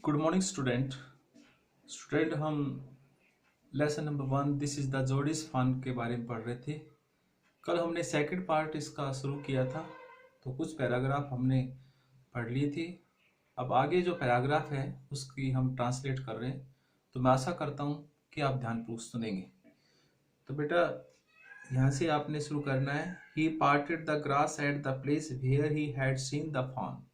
Good morning student. हम lesson number 1 this is the Jody's fawn के बारे में पढ़ रहे थे। कल हमने सेकंड पार्ट इसका शुरू किया था, तो कुछ पैराग्राफ हमने पढ़ लिए थे। अब आगे जो पैराग्राफ है उसकी हम ट्रांसलेट कर रहे हैं, तो मैं आशा करता हूँ कि आप ध्यानपूर्वक सुनेंगे। तो बेटा, यहाँ से आपने शुरू करना है। He parted the grass at the place where he had seen the fawn.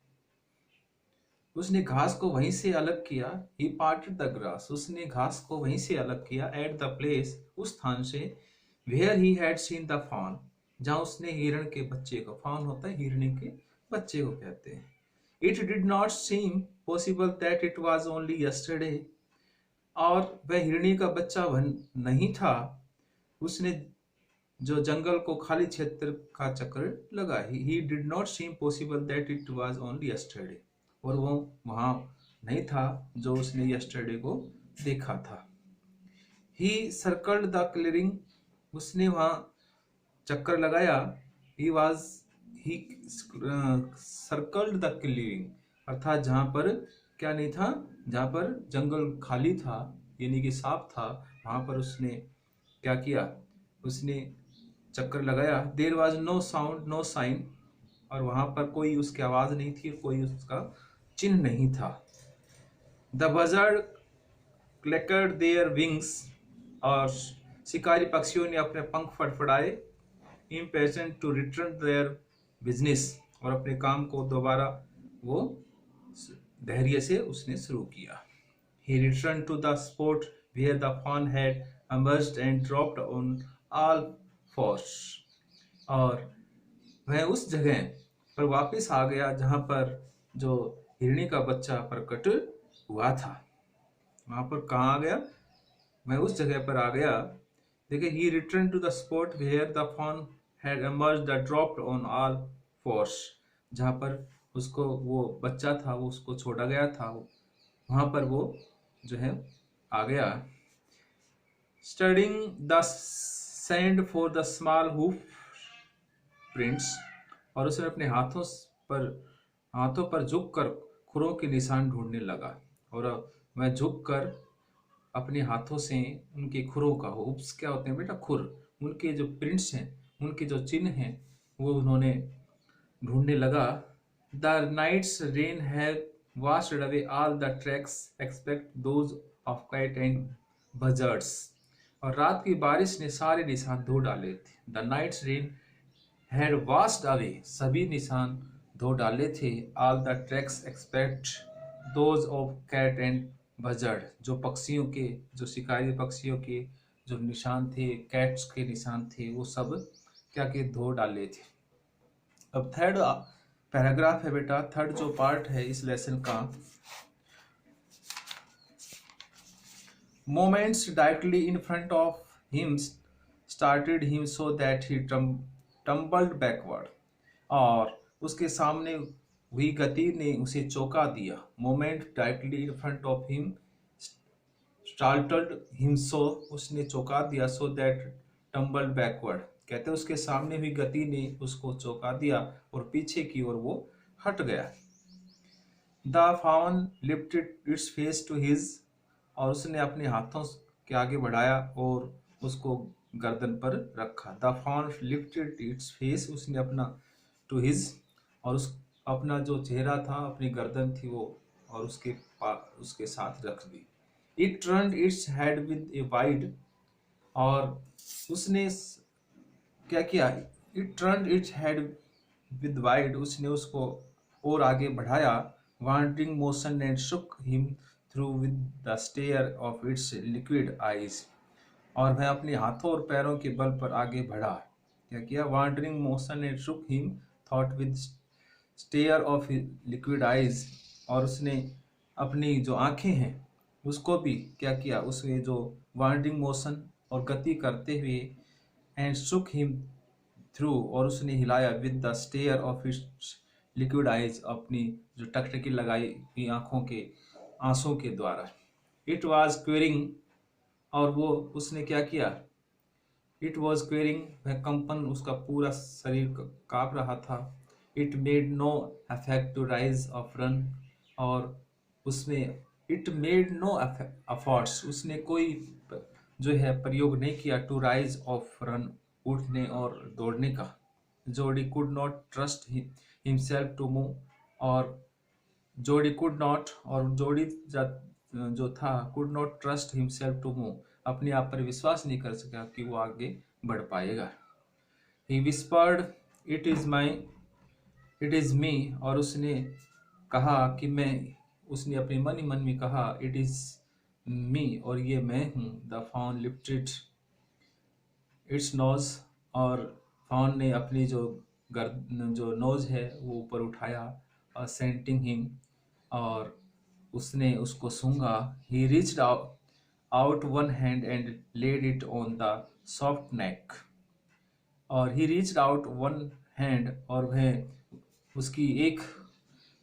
उसने घास को वहीं से अलग किया। ही पार्टेड द ग्रास, उसने घास को वहीं से अलग किया। एट द प्लेस, उस स्थान से। Where he had seen the fawn, जहां उसने हिरण के बच्चे को, फॉन होता है हिरणी के बच्चे को कहते हैं। It did not seem possible that it was only yesterday, और वह हिरणी का बच्चा वह नहीं था। उसने जो जंगल को खाली क्षेत्र का चक्कर लगा। He did not seem possible that it was only yesterday, और वो वहां नहीं था जो उसने यस्टरडे को देखा था। ही सर्कल्ड द क्लियरिंग, उसने वहां चक्कर लगाया। He was he circled the clearing, अर्थात जहां पर क्या नहीं था, जहां पर जंगल खाली था यानी कि साफ था, वहां पर उसने क्या किया, उसने चक्कर लगाया। There was no sound no sign, और वहां पर कोई उसकी आवाज नहीं थी, कोई उसका चिन्ह नहीं था। The buzzard clacked their wings, और शिकारी पक्षियों ने अपने पंख फड़फड़ाए। Impatient to return their business, और अपने काम को दोबारा वो धैर्य से उसने शुरू किया। He returned to the spot where the fawn had emerged and dropped on all fours, और वह उस जगह पर वापस आ गया जहां पर जो हिरणी का बच्चा प्रकट हुआ था। वहां पर कहाँ आ गया, मैं उस जगह पर आ गया। देखिए, he returned to the spot where the fawn had emerged and dropped on all fours, जहां पर उसको वो बच्चा था, वो उसको छोड़ा गया था, वहां पर वो जो है आ गया। Studying the sand for the small hoof prints, और उसने अपने हाथों पर झुककर खुरों के निशान ढूंढने लगा। और वह झुककर अपने हाथों से उनके खुरों का, हुप्स क्या होते हैं बेटा, खुर, उनके जो प्रिंट्स हैं, उनके जो चिन्ह हैं, वो उन्होंने ढूंढने लगा। The night's rain have washed away all the tracks except those of cat and buzzards, और रात की बारिश ने सारे निशान धो डाले थे। The night's rain had washed away, सभी निशान धो डाले थे। all the tracks except those of cat and buzzard, जो पक्षियों के, जो शिकारी पक्षियों के जो निशान थे, कैट्स के निशान थे, वो सब क्या के धो डाले थे। अब थर्ड पैराग्राफ है बेटा, थर्ड जो पार्ट है इस लेसन का। Moments directly in front of him started him so that he tumbled backward, और उसके सामने हुई गति ने उसे चौंका दिया। Moment directly in front of him startled him so, उसने चौंका दिया। सो दैट टम्बल्ड बैकवर्ड, कहते हैं उसके सामने हुई गति ने उसको चौंका दिया और पीछे की ओर वो हट गया। The fawn lifted its face to his, और उसने अपने हाथों के आगे बढ़ाया और उसको गर्दन पर रखा। The fawn lifted its face, उसने अपना टू हिज, और उस अपना जो चेहरा था, अपनी गर्दन थी वो, और उसके साथ रख दी। It turned its head with a wide, और उसने क्या किया, it turned its head with wide, उसने उसको और आगे बढ़ाया। Wandering motion and shook him through with the stare of its liquid eyes, और वह अपने हाथों और पैरों के बल पर आगे बढ़ा। क्या किया, wandering motion and shook him thought with stare of liquid eyes, और उसने अपनी जो आंखें हैं उसको भी क्या किया, उसमें जो वांडरिंग मोशन और गति करते हुए, एंड शुक हिम थ्रू, और उसने हिलाया, with the stare of its liquid eyes, अपनी जो टकटकी लगाई हुई आंखों के आंसू के द्वारा। इट वॉज क्वेरिंग, और वो उसने क्या किया, इट वॉज क्वेरिंग, वह कंपन, उसका पूरा शरीर कांप रहा था। It made no effect to rise of run, और उसमें इट मेड नो एफर्ट्स, उसने कोई जो है प्रयोग नहीं किया, टू राइज ऑफ रन, उठने और दौड़ने का। Jody could not trust himself to move, और जोड़ी कुड नॉट, और जोड़ी जो था, could not trust himself to move, अपने आप पर विश्वास नहीं कर सका कि वो आगे बढ़ पाएगा। ही विस्पर्ड इट इज मी, और उसने कहा कि मैं, उसने अपने मन ही मन में कहा, इट इज मी, और ये मैं हूँ। The fawn lifted its nose, और फाउन ने अपनी जो नोज है वो ऊपर उठाया, और सेंटिंग हिम, और उसने उसको सूंघा। He reached out one hand and laid it on the soft neck, और he reached out one hand, और वह उसकी एक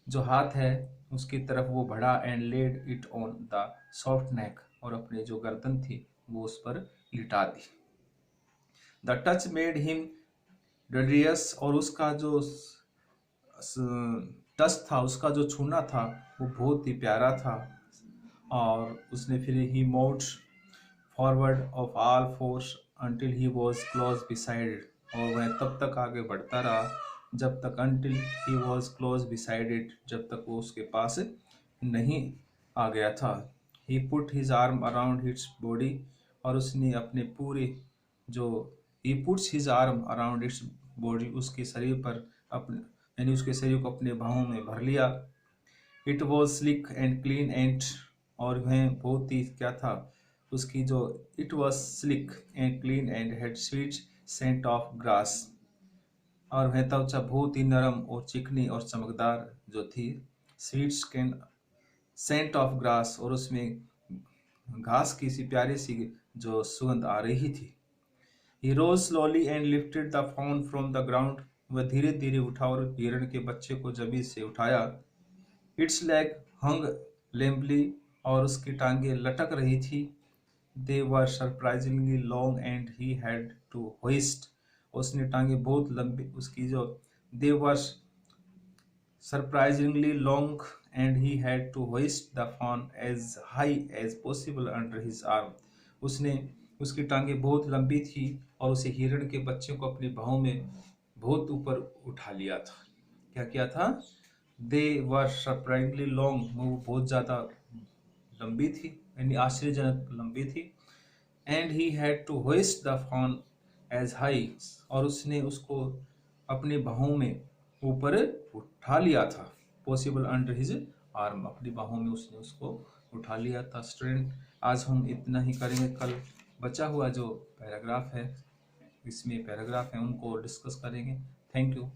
जो हाथ है उसकी तरफ वो बढ़ा, and laid it on the soft neck, और अपने जो गर्दन थी वो उस पर लिटा दी। The touch made him delirious, और उसका जो टच था, उसका जो छूना था वो बहुत ही प्यारा था। और उसने फिर he moved forward of all fours until he was close beside, और वह तब तक आगे बढ़ता रहा जब तक, until he was close beside it, जब तक वो उसके पास नहीं आ गया था। He put his arm around its body, और उसने अपने पूरे जो he puts his arm around its body, उसके शरीर पर अपने, यानी उसके शरीर को अपने बाहों में भर लिया। It was slick and clean and, और वह बहुत ही क्या था, उसकी जो it was slick and clean and had sweet scent of grass, और वह त्वचा बहुत ही नरम और चिकनी और चमकदार जो थी। स्वीट सेंट ऑफ ग्रास, और उसमें घास की सी प्यारी सी जो सुगंध आ रही थी। He rose slowly and lifted the fawn from the ground, वह धीरे धीरे उठा और हिरण के बच्चे को जमीन से उठाया। इट्स लेग हंग लेम्पली, और उसकी टांगें लटक रही थी। They were surprisingly long and he had to hoist, उसने टांगें बहुत लंबी, उसकी जो they were surprisingly long and he had to hoist the fawn as high as possible under his arm, उसने उसकी टांगें बहुत लंबी थी और उसे हिरण के बच्चे को अपनी बाहों में बहुत ऊपर उठा लिया था। क्या किया था? दे वर सरप्राइजिंगली लॉन्ग, वो बहुत ज़्यादा लंबी थी, यानी आश्चर्यजनक लंबी थी। And he had to hoist the fawn as high, और उसने उसको अपने बाहों में ऊपर उठा लिया था। पॉसिबल अंडर हिज आर्म, अपनी बाहों में उसने उसको उठा लिया था। स्टूडेंट, आज हम इतना ही करेंगे। कल बचा हुआ जो पैराग्राफ है, इसमें पैराग्राफ है, उनको डिस्कस करेंगे। Thank you.